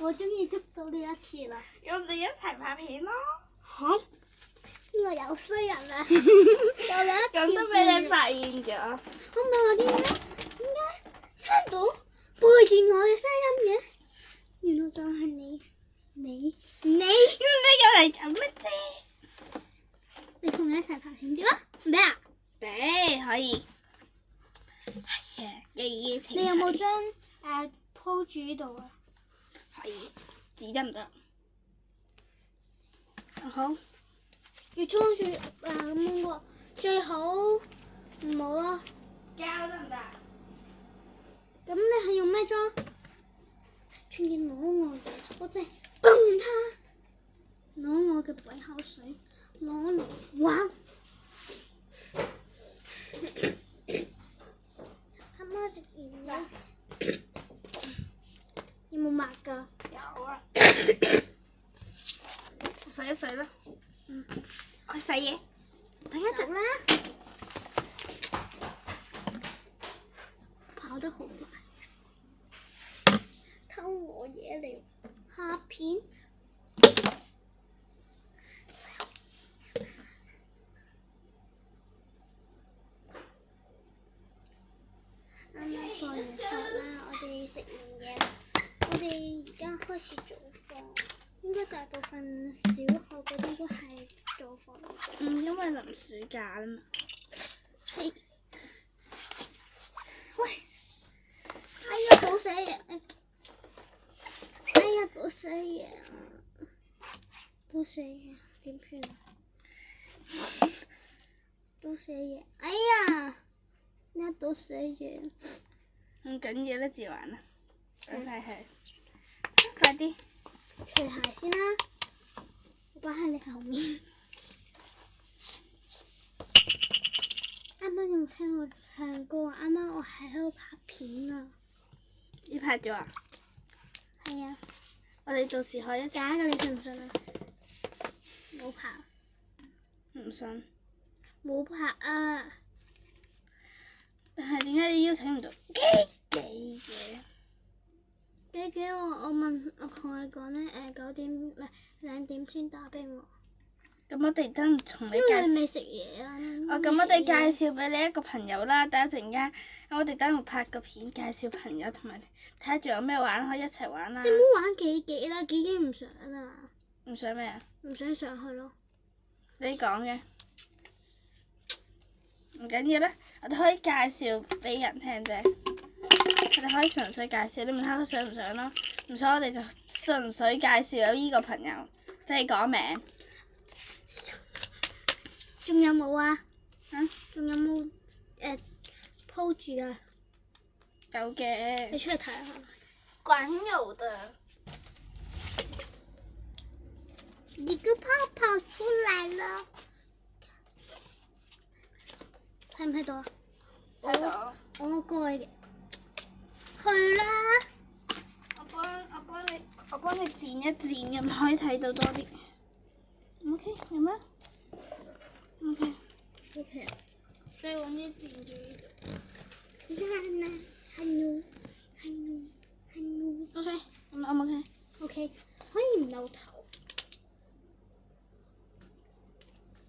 我終於捉到呢一次啦！我哋一齊拍片咯。嚇！呢個有衰人啊！有兩次咁都俾你發現咗。我唔係話點解聽到背住我嘅聲音嘅？原來就係你。咁你又嚟做乜啫？你同我一齊拍片點啊？唔俾啊？俾可以。係啊，邀請。你有冇將鋪住呢度啊？可以，紙得唔得？好。要裝住咁樣喎，最好唔好咯。膠得唔得？咁你係用咩裝？仲要攞我嘅，我真係崩他！攞我嘅鬼口水，攞嚟玩。啱啱食完啦。有冇抹㗎？有啊。我洗一洗啦。我洗嘢。等一陣啦。跑得好快。偷我嘢嚟拍片。啱啱放完學啦，我哋食完嘢，我哋而家開始早課。應該大部分小學嗰啲都係早課。因為臨暑假啦嘛。係。喂！哎呀，倒死嘢！哎呀，倒死嘢啊！倒死嘢，點算啊？倒死嘢！哎呀！一倒死嘢。唔緊要啦，自玩啦。倒晒佢。快啲！除鞋先啦，我擺喺你後面。啱啱有冇聽我唱歌啊？啱啱我係喺度拍片啊。你拍咗啊？係啊。我哋到時可以一齊。假嘅，你信唔信啊？冇拍。唔信。冇拍啊！但係點解你邀請唔到基基嘅？基基我同佢講咧9點唔係2點先打俾我。咁我哋等同你介紹。因為未食嘢啊。咁我哋介紹俾你一個朋友啦，等一陣間我哋等會拍個片介紹朋友，同埋睇下仲有咩玩可以一齊玩啦。你唔好玩幾幾啦，幾幾唔想啊。唔想咩啊？唔想上去咯。你講嘅。唔緊要啦，我哋可以介紹俾人聽啫。我哋可以純粹介紹，你問下佢想唔想咯？唔想我哋就純粹介紹有依個朋友，即係講名。仲有冇啊？啊？仲有冇鋪住啊？有嘅。你出去睇下。滾油的。一個泡泡出來了。睇唔睇到啊？睇到。我蓋嘅。去啦！我幫你剪一剪咁，可以睇到多啲。OK，有咩 ？OK。OK。再揾啲剪住呢度。OK，咁OK。OK，可以唔露頭。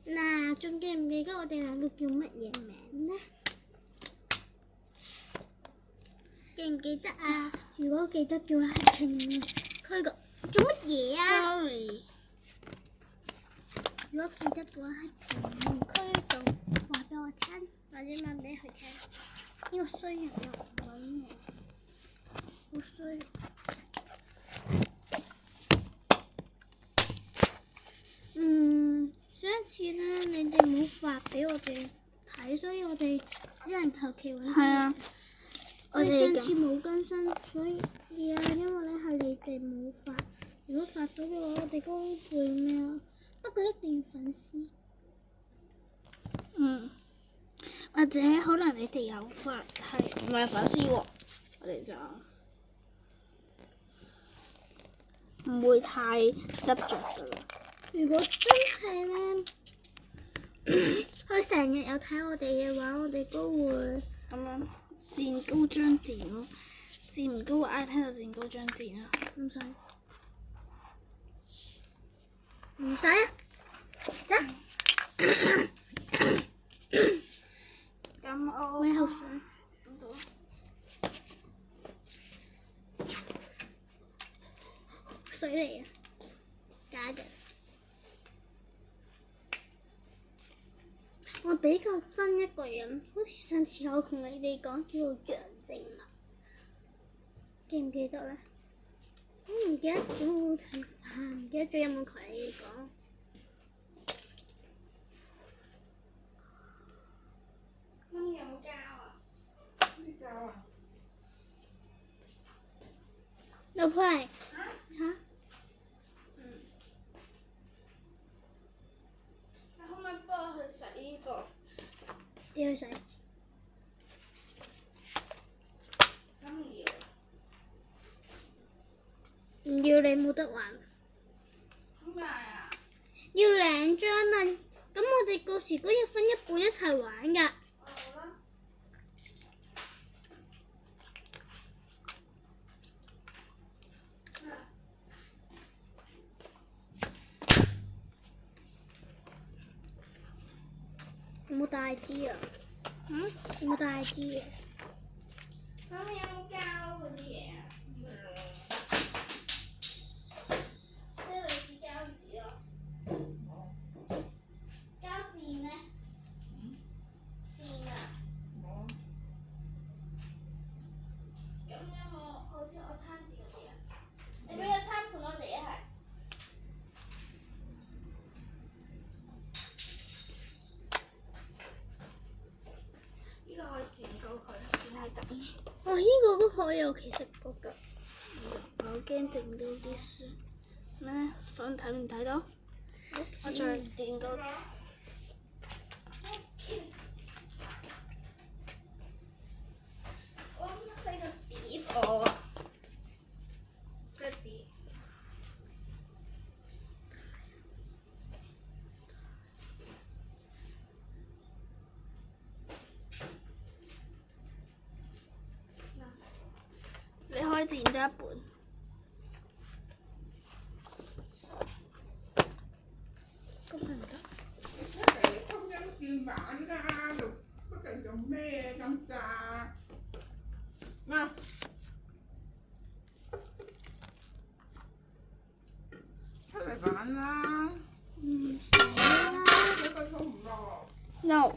嗱，仲記唔記得我哋兩個叫乜嘢名呢？記唔記得啊？如果記得叫喺評論區度做乜嘢啊 ？Sorry。如果記得嘅話喺評論區度話俾我聽，或者問俾佢聽。呢個衰人又唔揾我，好衰。上一次咧，你哋冇發俾我哋睇，所以我哋只能求其揾。係啊。我哋上次冇更新，所以因為咧係你哋冇發。如果發到嘅話，我哋都會咩啊？不過一定要粉絲。或者可能你哋有發，係唔係粉絲喎？我哋就唔會太執着噶啦。如果真係咧，佢成日有睇我哋嘅話，我哋都會咁樣墊高張墊咯，墊唔高個 iPad 就墊高張墊啦。唔使。唔使啊，走。咁我喂，口水。水嚟啊，假嘅。我比較憎一個人，好似上次我同你哋講叫做楊靜文，記唔記得咧？我唔記得咗冇睇飯，唔記得咗有冇同你哋講。咁有冇膠啊？咩膠啊？老婆嚟嚇？你可唔可以幫我去洗呢個？要去洗。咁唔要。唔要你冇得玩。點解啊？要2張啊！咁我哋到時嗰日分一半一齊玩㗎。好啦。有冇大啲啊？有冇大啲啊？咁有冇膠嗰啲嘢啊？即係類似膠紙咯。膠墊呢？墊啊！咁有冇好似我餐紙嗰啲啊？你俾個餐盤我哋一係。呢個可以剪高佢，剪喺底。哦，呢個都可以，我其實覺得。我好驚整到啲書。咩？放睇唔睇到？我再墊高。我俾個碟我啊！個碟。你可以剪多一本。咁係唔得。出嚟通緊電板啦，嗰陣做咩咁咋？嗱，出嚟玩啦！唔使啦。你個餸唔落。 No。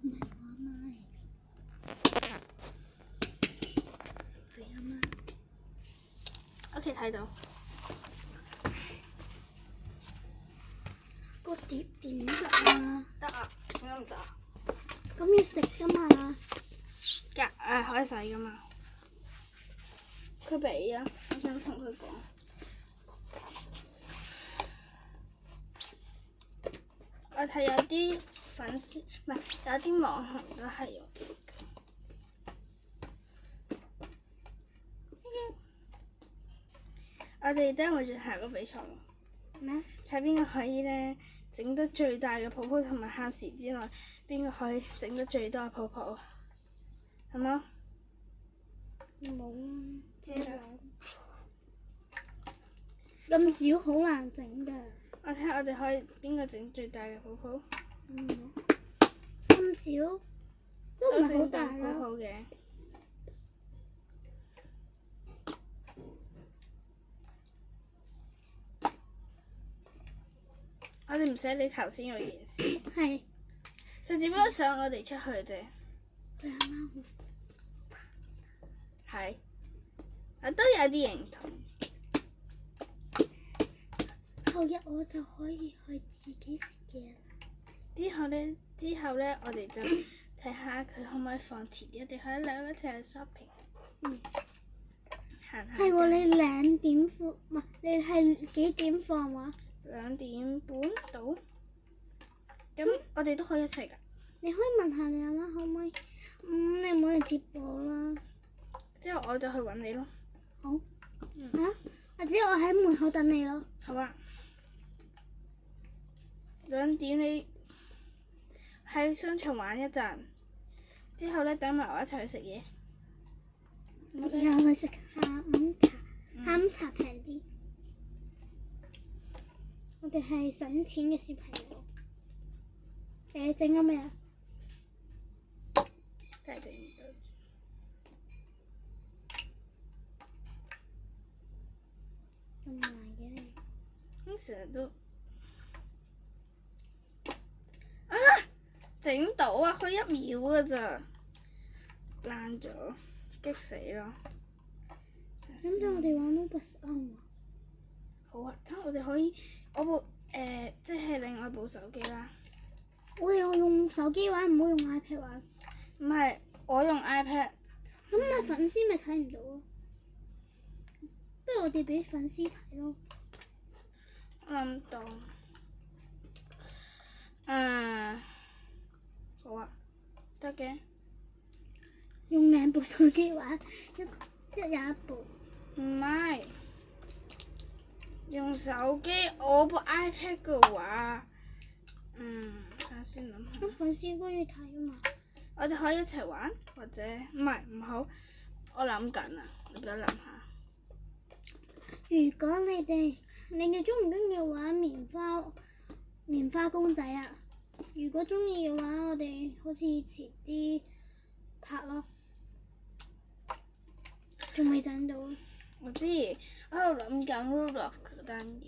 唔係我媽嚟。係阿媽。OK，睇到。個碟點得啊？得啊，點解唔得啊？咁要食㗎嘛？可以洗㗎嘛？佢俾啊，我想同佢講。我睇有啲粉絲，唔係有啲網紅都係用呢個。我哋等會進行個比賽喎。咩？睇邊個可以咧整得最大嘅泡泡，同埋限時之內邊個可以整得最多嘅泡泡，係嗎？冇啊。知啦。咁少好難整㗎。我睇下我哋可以邊個整最大嘅泡泡。咁少都唔係好大好啦。好嘅。我哋唔使理頭先嗰件事，係。佢只不過想我哋出去啫。佢阿媽好。係。我都有啲認同。後日我就可以去自己食嘢啦。之後呢，我哋就睇下佢可唔可以放遲啲，我哋可以兩個一齊去 shopping。行下。係喎，你2點放，唔係你係幾點放話2點半到。咁我哋都可以一齊㗎。你可以問下你阿媽可唔可以？你唔好嚟接我啦。之後我就去揾你咯。好。或者我喺門口等你咯。好啊。2點你喺商場玩一陣，之後呢，等埋我一齊去食嘢。然後去食下午茶。下午茶平啲。我哋係省錢嘅小朋友。你整咗未啊？梗係整唔到。咁難嘅你。咁成日都啊整到啊！佢1秒㗎咋，爛咗，激死咯！咁就我哋玩 Roblox 啊嘛。好啊，咁我哋可以我部即係另外部手機啦。我哋用手機玩，唔好用 iPad 玩。唔係，我用 iPad。咁咪粉絲咪睇唔到咯。不如我哋俾粉絲睇咯。我諗到。好啊，得嘅。用2部手機玩，一人一部。唔係，用手機，我部 iPad 嘅話，睇下先諗下。咁粉絲應該要睇啊嘛。我哋可以一齊玩，或者唔好。我諗緊啊，你俾我諗下。如果你哋中唔中意玩棉花公仔啊？如果中意嘅話，我哋好似遲啲拍咯。仲未整到。我知，我喺度諗緊 Roblox 嗰單嘢。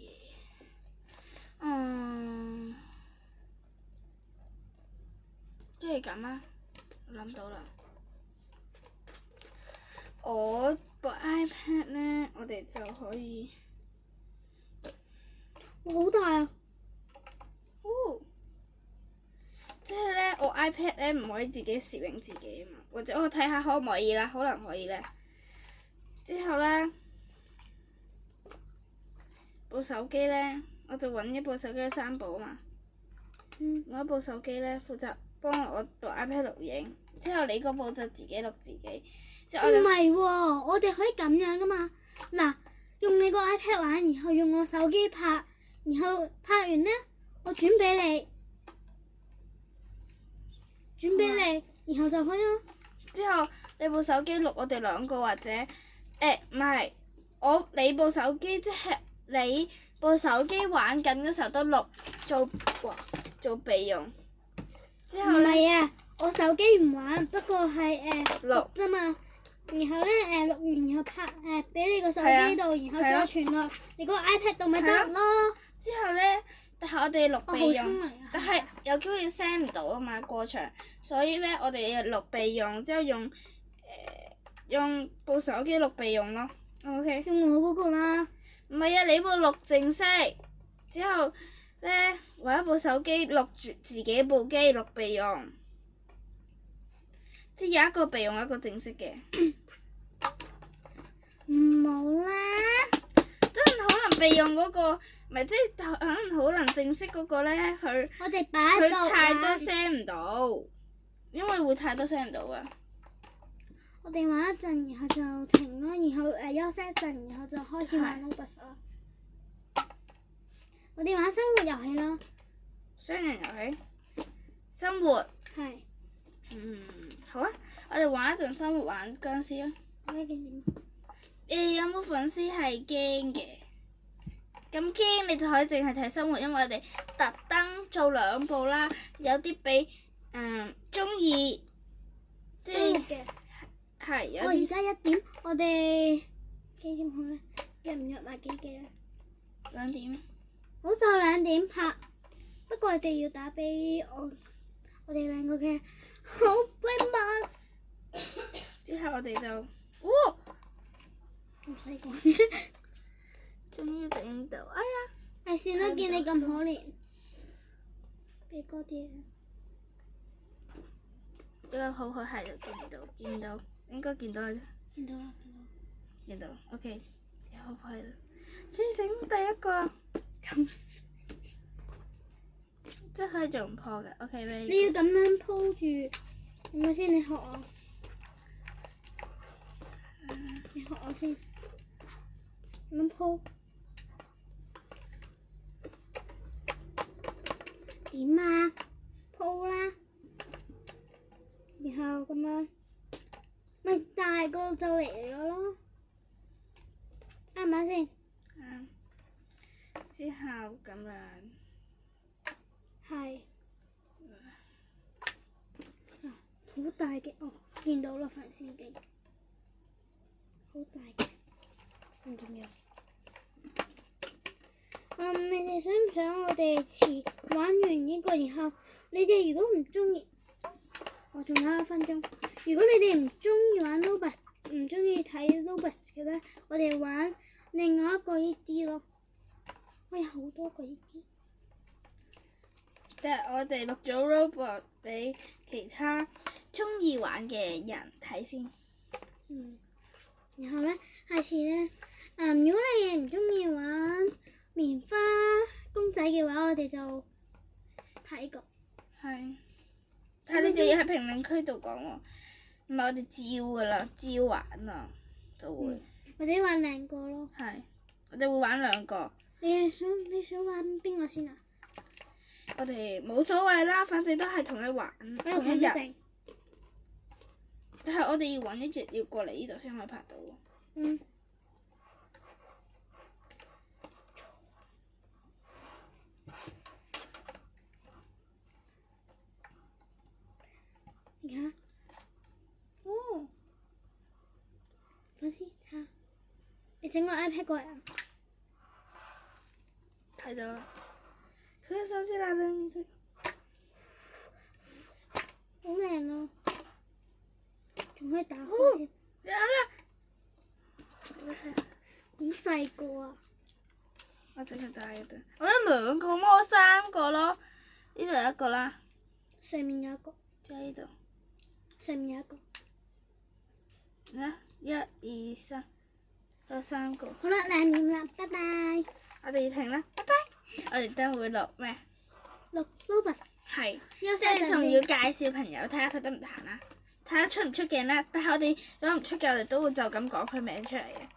即係咁啊！我諗到啦。我部 iPad 呢，我哋就可以。哇！好大啊！即係呢，我 iPad 呢唔可以自己攝影自己啊嘛，或者我睇下可唔可以啦，可能可以呢。之後呢，部手機呢，我就揾一部手機3部啊嘛。我一部手機呢，負責幫我部 iPad 錄影，之後你嗰部就自己錄自己。唔係喎，我哋可以咁樣噶嘛。嗱，用你個 iPad 玩，然後用我手機拍，然後拍完呢，我轉俾你，然後就可以咯。之後你部手機錄我哋2個，或者唔係，你部手機即係你部手機玩緊嘅時候都錄做備用。之後呢，唔係啊，我手機唔玩，不過係錄啫嘛。然後呢，錄完然後拍俾你個手機度，然後再傳落你嗰個 iPad 度咪得咯。之後呢，但係我哋錄備用，好聰明啊，但係有機會 send 唔到啊嘛，過場，所以呢，我哋要錄備用，之後用部手機錄備用咯。OK。用我嗰個啦。唔係啊，你部錄正式，之後呢，揾一部手機錄住自己部機錄備用，即係有一個備用，一個正式嘅。唔好啦。真係可能備用嗰個，唔係即係可能好能正式嗰個呢，我哋擺佢太多聲唔到，因為會太多聲唔到噶。我哋玩一陣，然後就停咯，然後休息一陣，然後就開始玩 Roblox 啦。我哋玩生活遊戲啦。雙人遊戲，生活。係。好啊！我哋玩一陣生活玩殭屍啊！有冇粉絲係驚嘅？咁驚你就可以淨係睇生活，因為我哋特登做2部啦。有啲俾中意，即係係有啲。我而家1點，我哋幾點好咧？約唔約埋幾咧？2點。好就2點拍，不過我哋要打俾我哋2個嘅好閨蜜。之後我哋就，唔使講，終於整到，哎呀！算啦，見你咁可憐，俾嗰啲。比較好係就見到，應該見到啦。見到啦，見到 ，OK，有好係啦，終於整到第一個啦。咁，即係可以做唔破嘅，OK 咩？你要咁樣鋪住，係咪先？你學我。你學我先，咁樣鋪。點啊？鋪啦，然後咁樣，咪大個就嚟咗咯。啱啱唔啱先？啱。之後咁樣。係。好大嘅哦，見到啦，粉絲機。好大嘅，唔見咗。你哋想唔想我哋遲玩完呢個，然後你哋如果唔中意，我仲有1分鐘。如果你哋唔中意玩 Roblox，唔中意睇 Roblox 嘅咧，我哋玩另外一個呢啲咯。我有好多個呢啲。即係我哋錄咗 Roblox 俾其他中意玩嘅人睇先。然後咧，下次咧，如果你哋唔中意玩棉花公仔嘅話，我哋就拍呢個。係。但係你哋要喺評論區度講喎，唔係我哋照㗎啦，照玩啊，就會。或者玩2個咯。係，我哋會玩2個。你想玩邊個先啊？我哋冇所謂啦，反正都係同一玩，同一日。但係我哋要揾一隻要過嚟呢度先可以拍到喎。而家，哦，粉絲睇下，你整個 iPad 過嚟啊！睇到啦，佢嘅手指拿緊，好靚咯，仲可以打開添。有啦！好細個啊！我整佢大一啲。我有2個麼？我3個咯。呢度有一個啦。上面有一個。就喺呢度。上面有一個。1、2、3，有3個。好啦，2點啦，拜拜。我哋要停啦，拜拜。我哋都會錄咩？錄 Roblox。係。即係仲要介紹朋友睇下佢得唔得閒啦，睇下出唔出鏡啦。但係我哋如果唔出鏡，我哋都會就咁講佢名出嚟嘅。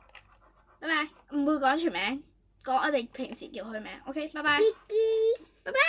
拜拜，唔會講全名，講我哋平時叫佢名。OK，拜拜。拜拜。